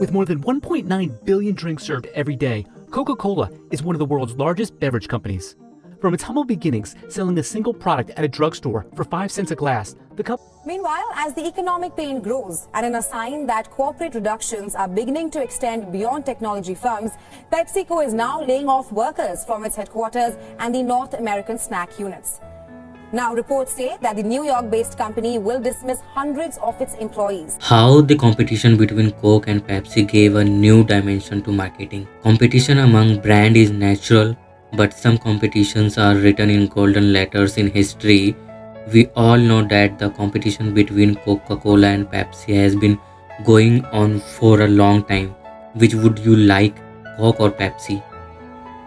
With more than 1.9 billion drinks served every day, Coca-Cola is one of the world's largest beverage companies. From its humble beginnings, selling a single product at a drugstore for 5 cents a glass, the company... Meanwhile, as the economic pain grows and in a sign that corporate reductions are beginning to extend beyond technology firms, PepsiCo is now laying off workers from its headquarters and the North American snack units. Now, reports say that the New York-based company will dismiss hundreds of its employees. How the competition between Coke and Pepsi gave a new dimension to marketing. Competition among brands is natural, but some competitions are written in golden letters in history. We all know that the competition between Coca-Cola and Pepsi has been going on for a long time. Which would you like, Coke or Pepsi?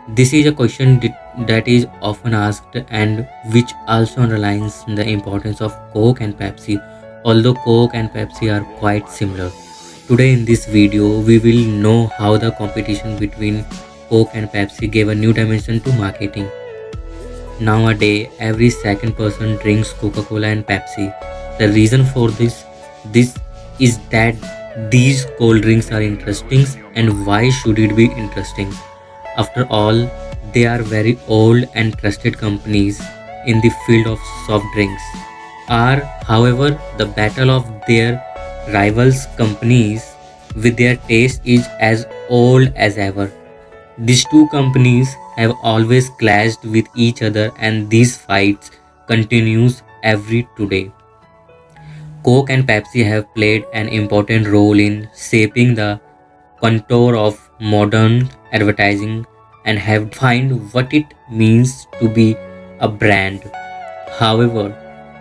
This is a question that is often asked and which also underlines the importance of Coke and Pepsi, although Coke and Pepsi are quite similar. Today in this video, we will know how the competition between Coke and Pepsi gave a new dimension to marketing. Nowadays, every second person drinks Coca-Cola and Pepsi. The reason for this is that these cold drinks are interesting, and why should it be interesting? After all, they are very old and trusted companies in the field of soft drinks. However, the battle of their rivals companies with their taste is as old as ever. These two companies have always clashed with each other, and these fights continues every today. Coke and Pepsi have played an important role in shaping the contour of modern advertising and have defined what it means to be a brand. However,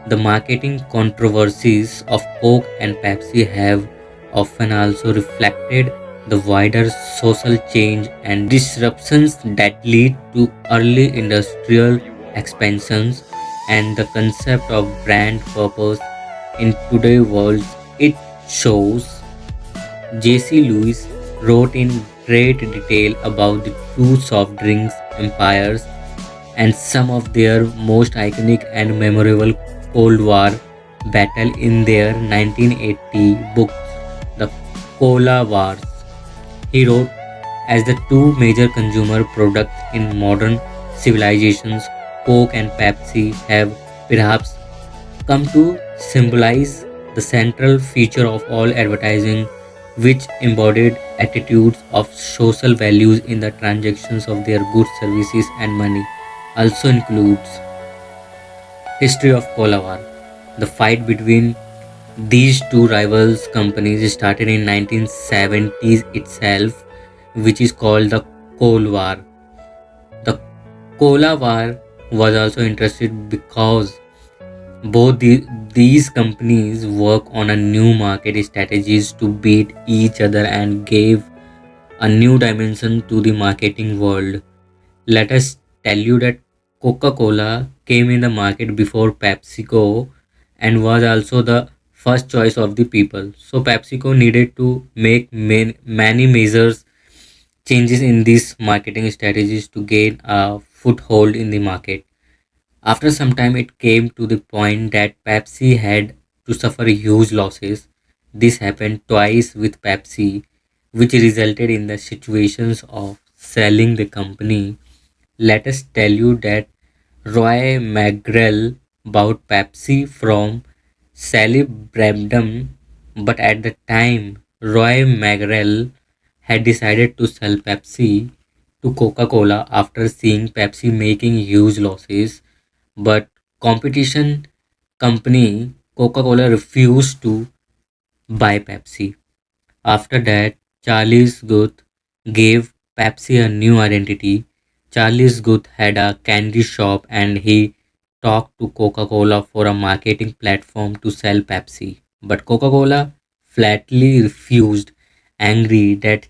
the marketing controversies of Coke and Pepsi have often also reflected the wider social change and disruptions that lead to early industrial expansions and the concept of brand purpose in today's world. It shows J.C. Lewis wrote in great detail about the two soft drinks empires and some of their most iconic and memorable Cold War battle in their 1980 book, The Cola Wars. He wrote, as the two major consumer products in modern civilizations, Coke and Pepsi have perhaps come to symbolize the central feature of all advertising, which embodied attitudes of social values in the transactions of their goods, services, and money. Also includes history of Cola War. The fight between these two rivals companies started in 1970s itself, which is called the Cold War. The Cola War was also interested because these companies work on a new market strategies to beat each other and gave a new dimension to the marketing world. Let us tell you that Coca-Cola came in the market before PepsiCo and was also the first choice of the people. So PepsiCo needed to make many measures changes in these marketing strategies to gain a foothold in the market. After some time, it came to the point that Pepsi had to suffer huge losses. This happened twice with Pepsi, which resulted in the situations of selling the company. Let us tell you that Roy McGrell bought Pepsi from Sally Brabham, but at the time, Roy McGrell had decided to sell Pepsi to Coca-Cola after seeing Pepsi making huge losses, but competition company Coca-Cola refused to buy Pepsi. After that, Charles Guth gave Pepsi a new identity. Charles Guth had a candy shop and he talked to Coca-Cola for a marketing platform to sell Pepsi. But Coca-Cola flatly refused, angry that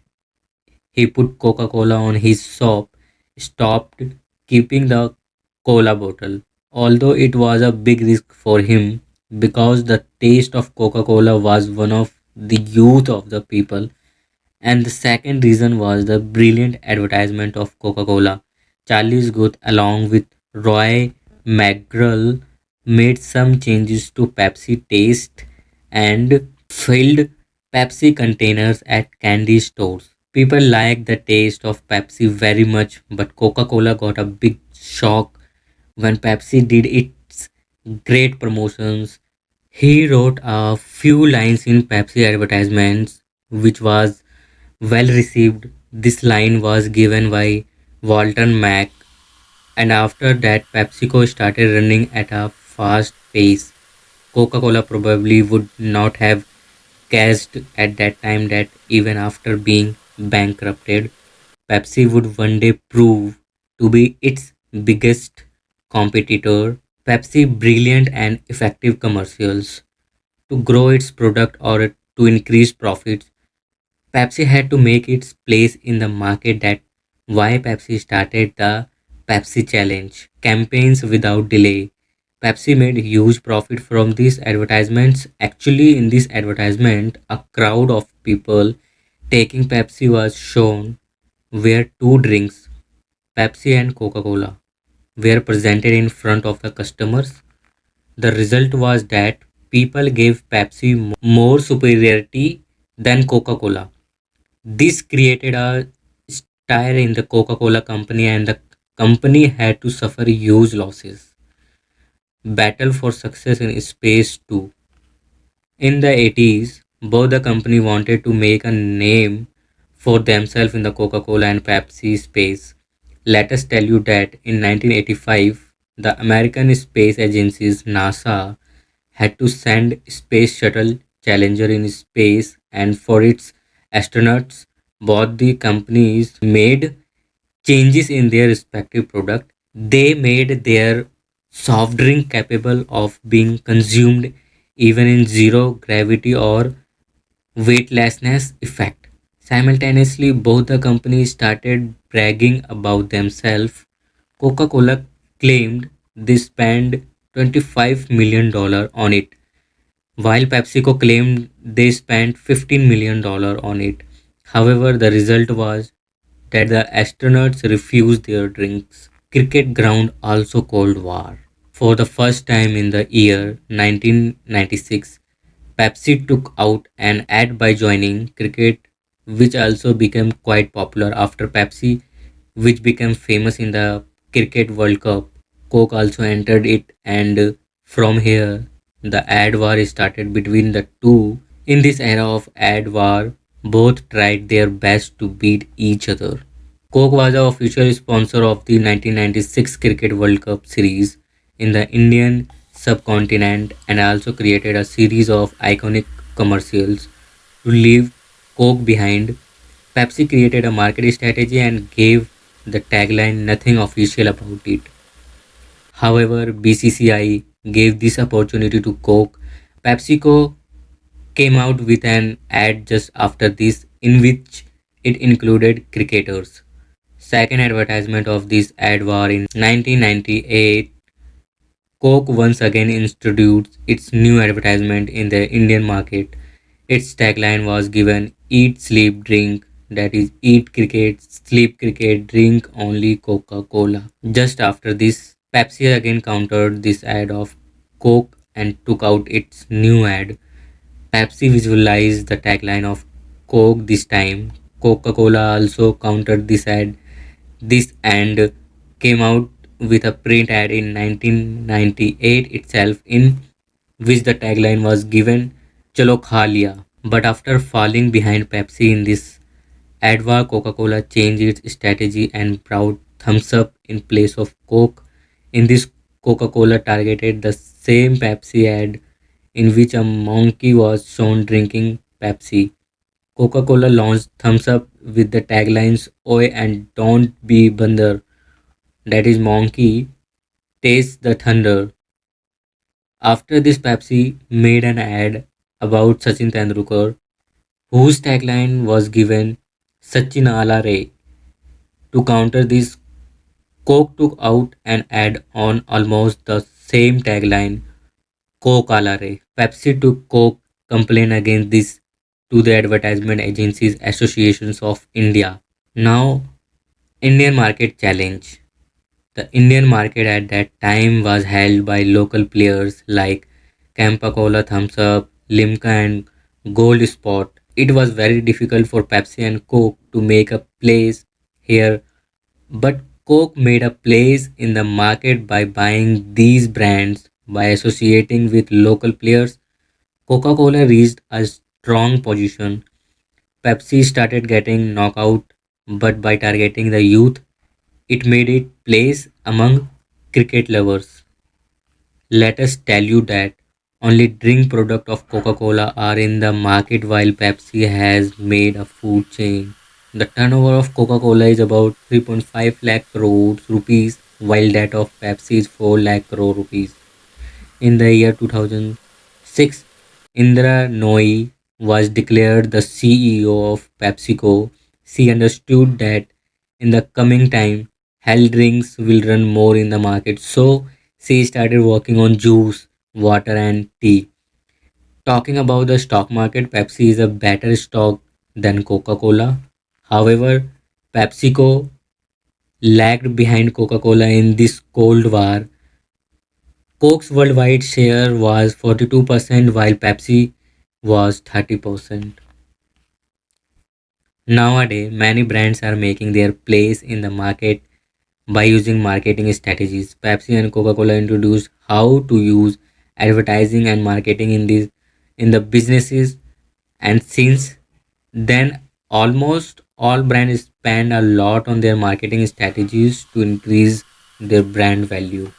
he put Coca-Cola on his shop, stopped keeping the cola bottle. Although it was a big risk for him because the taste of Coca-Cola was one of the youth of the people, and the second reason was the brilliant advertisement of Coca-Cola. Charles Guth along with Roy McGraw made some changes to Pepsi taste and filled Pepsi containers at candy stores. People liked the taste of Pepsi very much, but Coca Cola got a big shock when Pepsi did its great promotions. He wrote a few lines in Pepsi advertisements, which was well received. This line was given by Walter Mack, and after that, PepsiCo started running at a fast pace. Coca Cola probably would not have guessed at that time that even after being bankrupted, Pepsi would one day prove to be its biggest competitor. Pepsi brilliant and effective commercials to grow its product or to increase profits. Pepsi had to make its place in the market. That why Pepsi started the Pepsi Challenge campaigns without delay. Pepsi made huge profit from these advertisements. Actually, in this advertisement, a crowd of people taking Pepsi was shown where two drinks, Pepsi and Coca-Cola, were presented in front of the customers. The result was that people gave Pepsi more superiority than Coca-Cola. This created a stir in the Coca-Cola company, and the company had to suffer huge losses. Battle for success in space too. In the 80s, both the company wanted to make a name for themselves in the Coca-Cola and Pepsi space. Let us tell you that in 1985, the American Space Agency's NASA had to send Space Shuttle Challenger in space, and for its astronauts, both the companies made changes in their respective product. They made their soft drink capable of being consumed even in zero gravity or weightlessness effect. Simultaneously, both the companies started bragging about themselves. Coca Cola claimed they spent $25 million on it, while PepsiCo claimed they spent $15 million on it. However, the result was that the astronauts refused their drinks. Cricket ground also Cold War. For the first time in the year 1996, Pepsi took out an ad by joining cricket, which also became quite popular after Pepsi, which became famous in the Cricket World Cup. Coke also entered it, and from here, the ad war started between the two. In this era of ad war, both tried their best to beat each other. Coke was the official sponsor of the 1996 Cricket World Cup series in the Indian subcontinent and also created a series of iconic commercials to leave Coke behind. Pepsi created a market strategy and gave the tagline nothing official about it. However, BCCI gave this opportunity to Coke. PepsiCo came out with an ad just after this in which it included cricketers. Second advertisement of this ad war in 1998, Coke once again introduced its new advertisement in the Indian market. Its tagline was given Eat, Sleep, Drink, that is, eat cricket, sleep cricket, drink only Coca Cola. Just after this, Pepsi again countered this ad of Coke and took out its new ad. Pepsi visualized the tagline of Coke this time. Coca Cola also countered this ad this and came out with a print ad in 1998 itself, in which the tagline was given Chalo Kha Liya. But after falling behind Pepsi in this ad war, Coca Cola changed its strategy and brought Thumbs Up in place of Coke. In this, Coca Cola targeted the same Pepsi ad in which a monkey was shown drinking Pepsi. Coca Cola launched Thumbs Up with the taglines Oi and Don't Be Bandar, that is, monkey, taste the thunder. After this, Pepsi made an ad about Sachin Tendulkar, whose tagline was given Sachin Ala Re. To counter this, Coke took out an ad on almost the same tagline, Coke Ala Re. Pepsi took Coke complaint against this to the Advertisement Agencies Associations of India. Now, Indian market challenge. The Indian market at that time was held by local players like Campa Cola, Thumbs Up, Limca, and Gold Spot. It was very difficult for Pepsi and Coke to make a place here, but Coke made a place in the market by buying these brands. By associating with local players, Coca Cola reached a strong position. Pepsi started getting knocked out, but by targeting the youth, it made it place among cricket lovers. Let us tell you that only drink product of Coca-Cola are in the market while Pepsi has made a food chain. The turnover of Coca-Cola is about 3.5 lakh crores rupees while that of Pepsi is 4 lakh crore rupees. In the year 2006, Indra Nooyi was declared the CEO of PepsiCo. She understood that in the coming time, health drinks will run more in the market. So she started working on juice, water, and tea. Talking about the stock market, Pepsi is a better stock than Coca Cola. However, PepsiCo lagged behind Coca Cola in this Cold War. Coke's worldwide share was 42% while Pepsi was 30%. Nowadays, many brands are making their place in the market by using marketing strategies. Pepsi and Coca-Cola introduced how to use advertising and marketing in the businesses, and since then almost all brands spend a lot on their marketing strategies to increase their brand value.